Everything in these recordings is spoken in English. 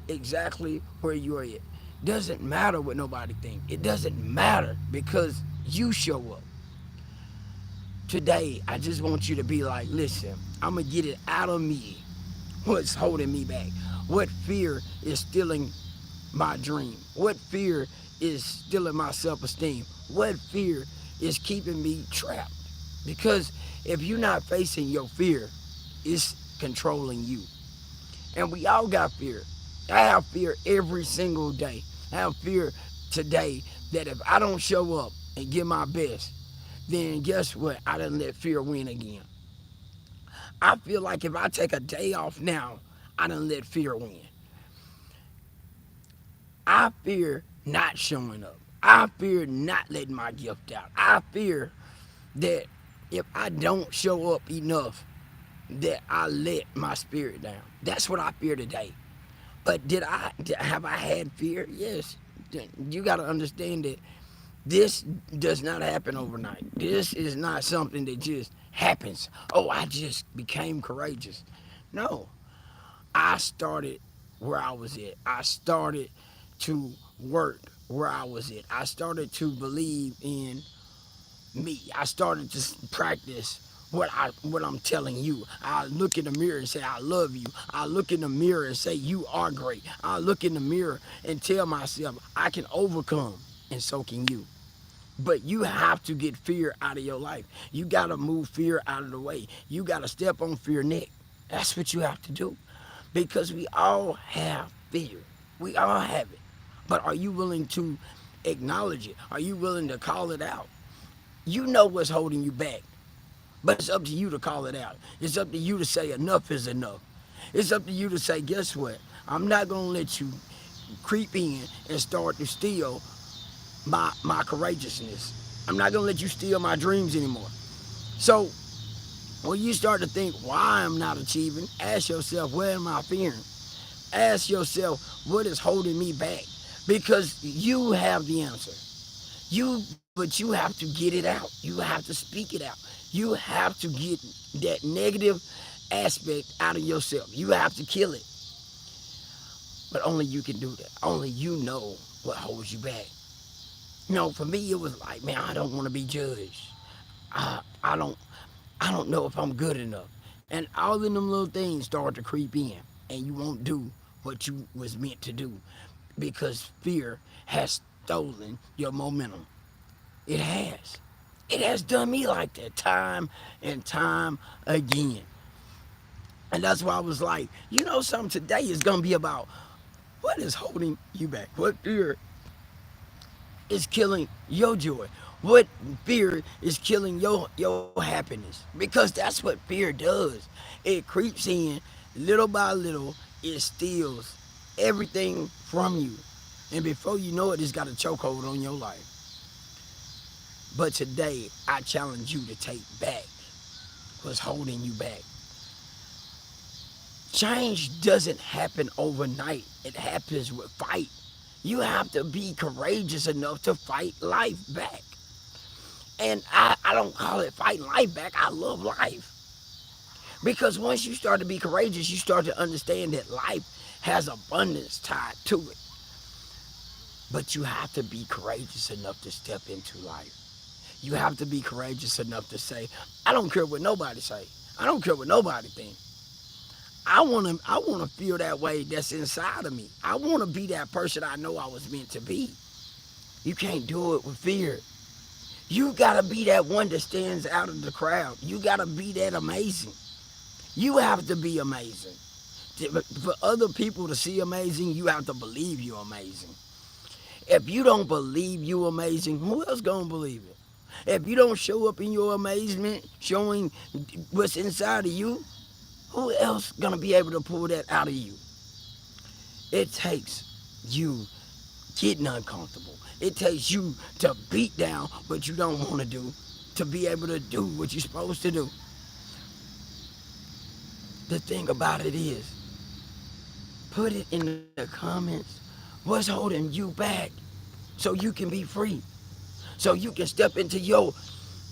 exactly where you're at. Doesn't matter what nobody think. It doesn't matter because you show up. Today, I just want you to be like, listen, I'm gonna get it out of me. What's holding me back? What fear is stealing my dream? What fear is stealing my self-esteem? What fear is keeping me trapped? Because if you're not facing your fear, it's controlling you. And we all got fear. I have fear every single day. I have fear today that if I don't show up and give my best, then guess what? I done let fear win again. I feel like if I take a day off now, I done let fear win. I fear not showing up. I fear not letting my gift out. I fear that if I don't show up enough, that I let my spirit down. That's what I fear today. But have I had fear? Yes. You got to understand that this does not happen overnight. This is not something that just happens. Oh, I just became courageous. No, I started where I was at. I started to work where I was at. I started to believe in me. I started to practice what I'm telling you. I look in the mirror and say I love you. I look in the mirror and say you are great. I look in the mirror and tell myself I can overcome, and so can you. But you have to get fear out of your life. You got to move fear out of the way. You got to step on fear neck. That's what you have to do. Because we all have fear. We all have it. But are you willing to acknowledge it? Are you willing to call it out? You know what's holding you back. But it's up to you to call it out. It's up to you to say enough is enough. It's up to you to say, guess what? I'm not going to let you creep in and start to steal my courageousness. I'm not going to let you steal my dreams anymore. So when you start to think why I'm not achieving, ask yourself, what am I fearing? Ask yourself, what is holding me back? Because you have the answer. But you have to get it out. You have to speak it out. You have to get that negative aspect out of yourself. You have to kill it. But only you can do that. Only you know what holds you back. You know, for me, it was like, man, I don't want to be judged. I, I don't, I don't know if I'm good enough. And all of them little things start to creep in, and you won't do what you was meant to do because fear has stolen your momentum. It has. It has done me like that time and time again. And that's why I was like, you know something, today is going to be about what is holding you back? What fear is killing your joy? What fear is killing your happiness? Because that's what fear does. It creeps in little by little. It steals everything from you. And before you know it, it's got a chokehold on your life. But today, I challenge you to take back what's holding you back. Change doesn't happen overnight. It happens with fight. You have to be courageous enough to fight life back. And I don't call it fighting life back. I love life. Because once you start to be courageous, you start to understand that life has abundance tied to it. But you have to be courageous enough to step into life. You have to be courageous enough to say, I don't care what nobody say. I don't care what nobody think. I wanna feel that way that's inside of me. I wanna be that person I know I was meant to be. You can't do it with fear. You gotta be that one that stands out of the crowd. You gotta be that amazing. You have to be amazing. For other people to see amazing, you have to believe you're amazing. If you don't believe you amazing, who else gonna believe it? If you don't show up in your amazement, showing what's inside of you, who else gonna be able to pull that out of you? It takes you getting uncomfortable. It takes you to beat down what you don't want to do to be able to do what you're supposed to do. The thing about it is, put it in the comments. What's holding you back so you can be free? So you can step into your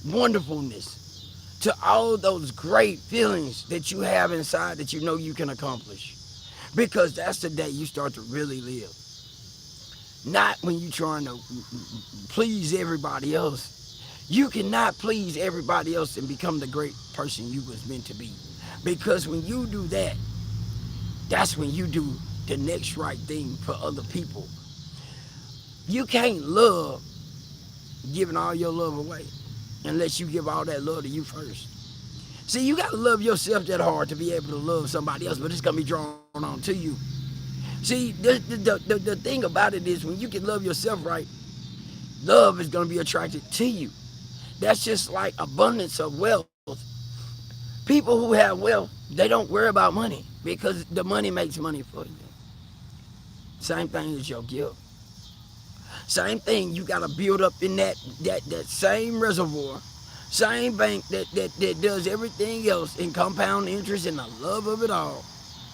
wonderfulness, to all those great feelings that you have inside that you know you can accomplish. Because that's the day you start to really live. Not when you trying to please everybody else. You cannot please everybody else and become the great person you was meant to be. Because when you do that, that's when you do the next right thing for other people. You can't love giving all your love away unless you give all that love to you first. See, you gotta love yourself that hard to be able to love somebody else, but it's gonna be drawn on to you. See, the thing about it is when you can love yourself right, love is gonna be attracted to you. That's just like abundance of wealth. People who have wealth, they don't worry about money because the money makes money for you. Same thing as your gift. Same thing, you gotta build up in that same reservoir, same bank that does everything else in compound interest and the love of it all.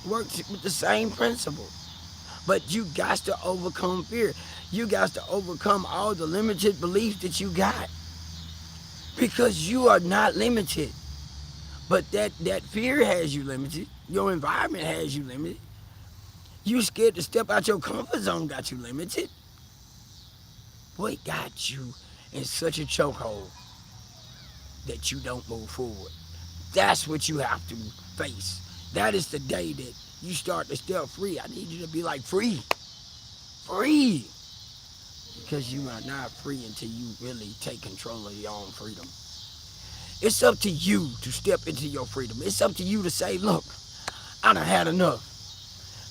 Works with the same principle. But you got to overcome fear. You got to overcome all the limited beliefs that you got. Because you are not limited. But that fear has you limited. Your environment has you limited. You scared to step out your comfort zone got you limited. What got you in such a chokehold that you don't move forward? That's what you have to face. That is the day that you start to step free. I need you to be like free. Free. Because you are not free until you really take control of your own freedom. It's up to you to step into your freedom. It's up to you to say, look, I done had enough.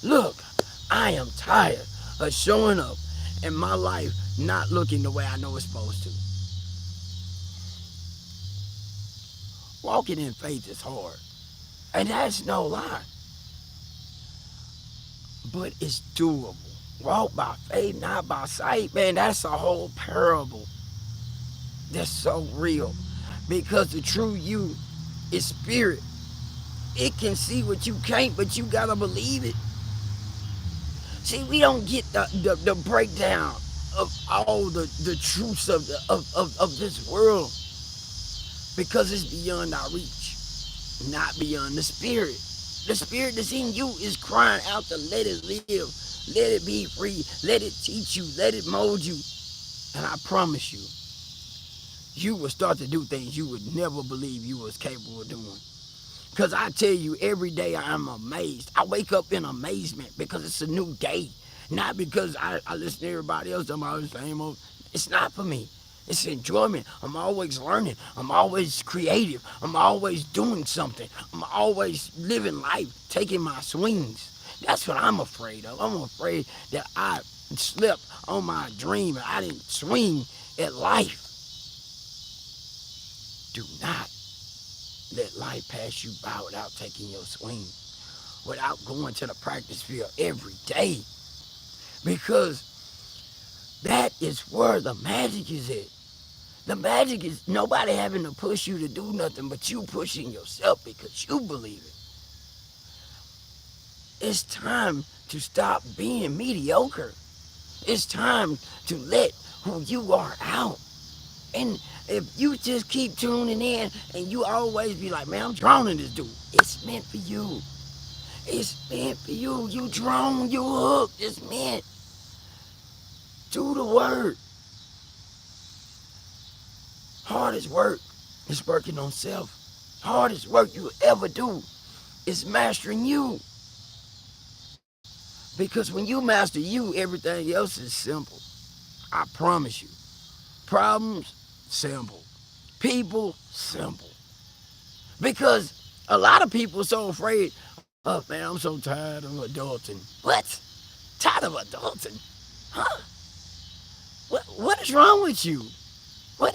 Look, I am tired of showing up in my life not looking the way I know it's supposed to. Walking in faith is hard. And that's no lie. But it's doable. Walk by faith, not by sight. Man, that's a whole parable. That's so real. Because the true you is spirit. It can see what you can't, but you gotta believe it. See, we don't get the breakdown of all the truths of this world because it's beyond our reach, not beyond the spirit. The spirit that's in you is crying out to let it live, let it be free, let it teach you, let it mold you. And I promise you, you will start to do things you would never believe you was capable of doing. Because I tell you, every day I am amazed. I wake up in amazement because it's a new day. Not because I listen to everybody else talking about the same old. It's not for me. It's enjoyment. I'm always learning. I'm always creative. I'm always doing something. I'm always living life, taking my swings. That's what I'm afraid of. I'm afraid that I slept on my dream and I didn't swing at life. Do not let life pass you by without taking your swing, without going to the practice field every day. Because that is where the magic is at. The magic is nobody having to push you to do nothing but you pushing yourself because you believe it. It's time to stop being mediocre. It's time to let who you are out. And if you just keep tuning in and you always be like, man, I'm drowning this dude. It's meant for you. It's meant for you. You drawn, you hooked. It's meant. Do the word. Hardest work is working on self. Hardest work you ever do is mastering you. Because when you master you, everything else is simple. I promise you. Problems, simple. People, simple. Because a lot of people are so afraid, oh man, I'm so tired of adulting. What? Tired of adulting? Huh? What is wrong with you? What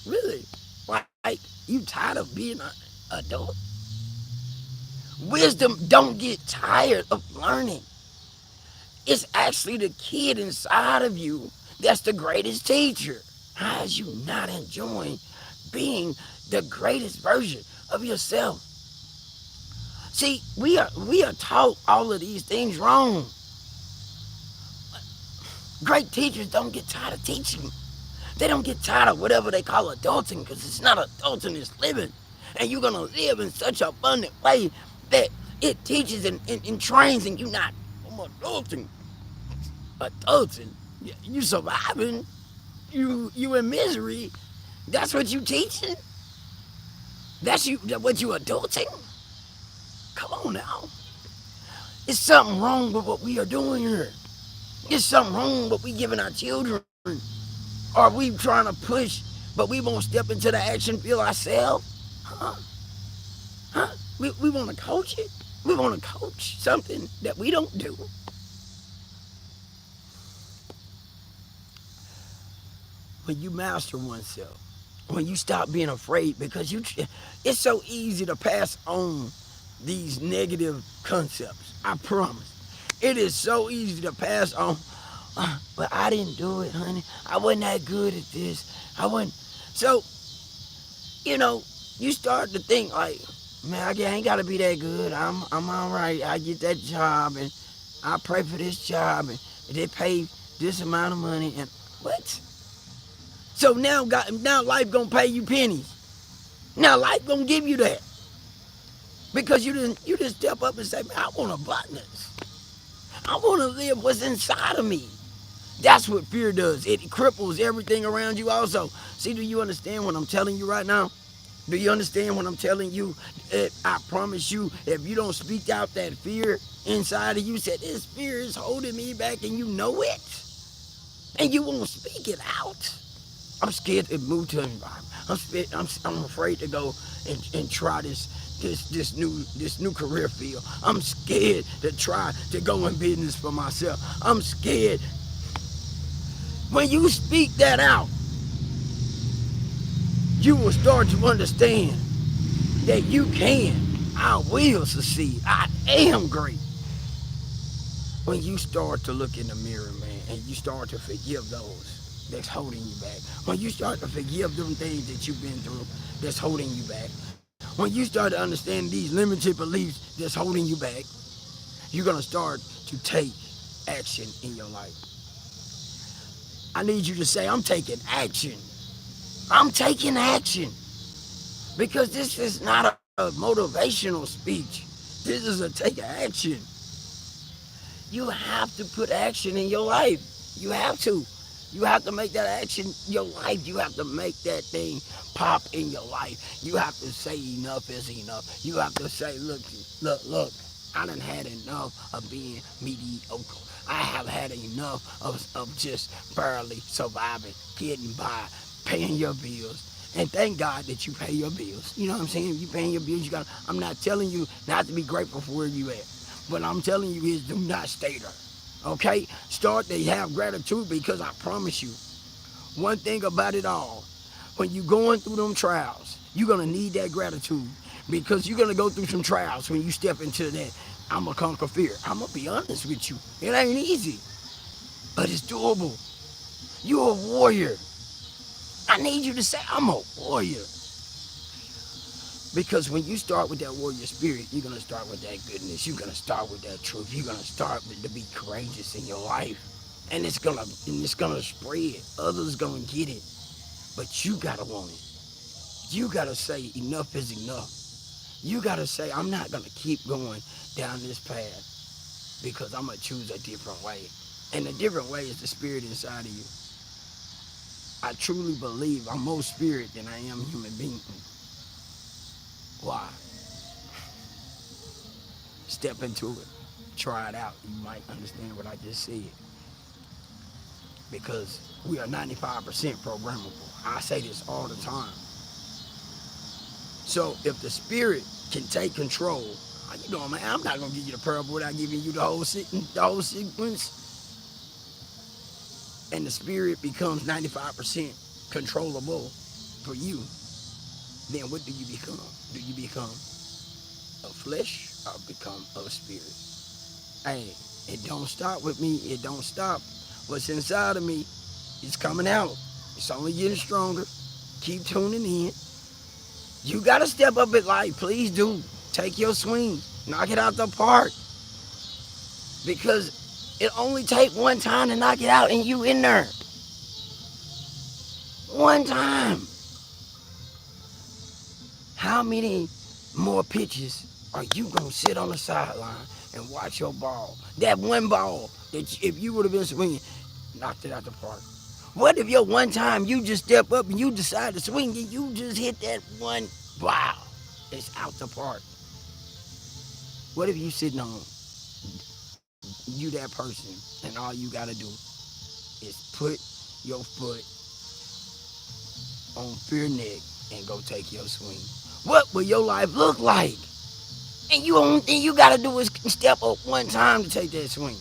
really? Like, you tired of being an adult? Wisdom don't get tired of learning. It's actually the kid inside of you that's the greatest teacher. How is you not enjoying being the greatest version of yourself? See, we are taught all of these things wrong. Great teachers don't get tired of teaching. They don't get tired of whatever they call adulting because it's not adulting, it's living. And you're going to live in such an abundant way that It teaches and trains, and you not adulting. Adulting. You surviving. You in misery. That's what you teaching. That's what you adulting. Come on now. There's something wrong with what we are doing here. There's something wrong with what we giving our children. Are we trying to push, but we won't step into the action field ourselves? Huh? Huh? We want to coach it. We want to coach something that we don't do. When you master oneself, when you stop being afraid, because it's so easy to pass on these negative concepts. I promise. It is so easy to pass on. But I didn't do it, honey. I wasn't that good at this. I wasn't. So, you start to think like, man, I ain't gotta be that good. I'm all right. I get that job, and I pray for this job, and they pay this amount of money, and what? So now life gonna pay you pennies. Now life gonna give you that because you didn't step up and say, man, I want abundance. I want to live what's inside of me. That's what fear does. It cripples everything around you. Also, see, do you understand what I'm telling you right now? Do you understand what I'm telling you? I promise you, if you don't speak out that fear inside of you, said this fear is holding me back, and you know it, and you won't speak it out. I'm scared to move to an environment. I'm afraid to go and try this new career field. I'm scared to try to go in business for myself. I'm scared. When you speak that out, you will start to understand that you can. I will succeed. I am great. When you start to look in the mirror, man, and you start to forgive those that's holding you back. When you start to forgive them things that you've been through that's holding you back. When you start to understand these limited beliefs that's holding you back, you're going to start to take action in your life. I need you to say, I'm taking action. I'm taking action. Because this is not a motivational speech. This is a take action. You have to put action in your life. You have to. You have to make that action your life. You have to make that thing pop in your life. You have to say enough is enough. You have to say, look, I done had enough of being mediocre. I have had enough of just barely surviving, getting by, paying your bills. And thank God that you pay your bills. You know what I'm saying? If you paying your bills, I'm not telling you not to be grateful for where you at. What I'm telling you is do not stay there. Okay? Start to have gratitude, because I promise you, one thing about it all, when you're going through them trials, you're going to need that gratitude, because you're going to go through some trials when you step into that. I'm going to conquer fear. I'm going to be honest with you. It ain't easy, but it's doable. You're a warrior. I need you to say, I'm a warrior. Because when you start with that warrior spirit, you're going to start with that goodness. You're going to start with that truth. You're going to start to be courageous in your life. And it's going to spread. Others going to get it. But you got to want it. You got to say enough is enough. You got to say, I'm not going to keep going down this path, because I'm going to choose a different way. And the different way is the spirit inside of you. I truly believe I'm more spirit than I am human being. Why? Step into it. Try it out. You might understand what I just said. Because we are 95% programmable. I say this all the time. So if the spirit can take control, you know, man, I'm not going to give you the parable without giving you the whole sequence. And the spirit becomes 95% controllable for you. Then what do you become? Do you become of flesh or become of spirit? Hey, it don't stop with me. It don't stop. What's inside of me is coming out. It's only getting stronger. Keep tuning in. You got to step up in life. Please do. Take your swing. Knock it out the park. Because it only takes one time to knock it out, and you in there. One time. How many more pitches Or you gonna sit on the sideline and watch your ball? That one ball that if you would have been swinging, knocked it out the park. What if your one time you just step up and you decide to swing and you just hit that one, wow, it's out the park. What if you sitting on you that person and all you gotta do is put your foot on fear neck and go take your swing? What will your life look like? And you only thing you gotta do is step up one time to take that swing.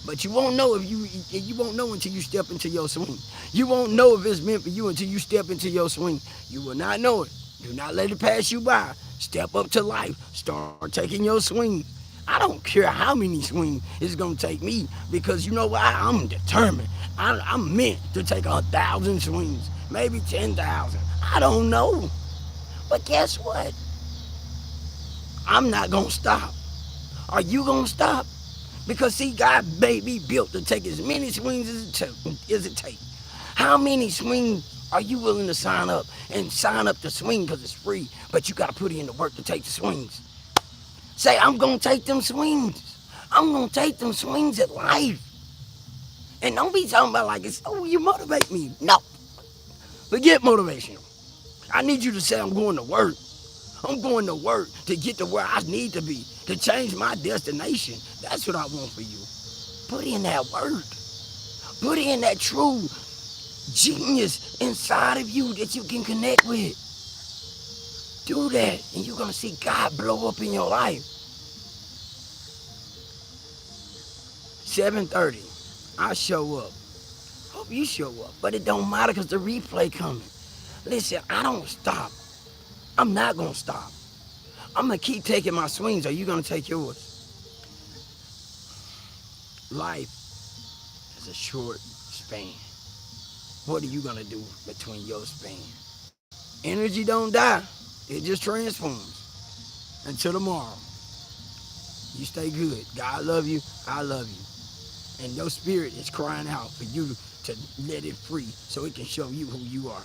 But you won't know if you won't know until you step into your swing. You won't know if it's meant for you until you step into your swing. You will not know it. Do not let it pass you by. Step up to life. Start taking your swing. I don't care how many swings it's gonna take me because you know why? I'm determined. I'm meant to take 1,000 swings, maybe 10,000. I don't know. But guess what? I'm not gonna stop. Are you gonna stop? Because see, God made me built to take as many swings as it takes. How many swings are you willing to sign up? And sign up to swing because it's free, but you got to put in the work to take the swings. Say, I'm going to take them swings. I'm going to take them swings at life. And don't be talking about like it's, oh, you motivate me. No. Forget motivation. I need you to say I'm going to work. I'm going to work to get to where I need to be, to change my destination. That's what I want for you. Put in that work. Put in that true genius inside of you that you can connect with. Do that, and you're going to see God blow up in your life. 7:30, I show up. Hope you show up, but it don't matter because the replay coming. Listen, I don't stop. I'm not going to stop. I'm going to keep taking my swings. Are you going to take yours? Life is a short span. What are you going to do between your span? Energy don't die. It just transforms. Until tomorrow, you stay good. God love you. I love you. And your spirit is crying out for you to let it free so it can show you who you are.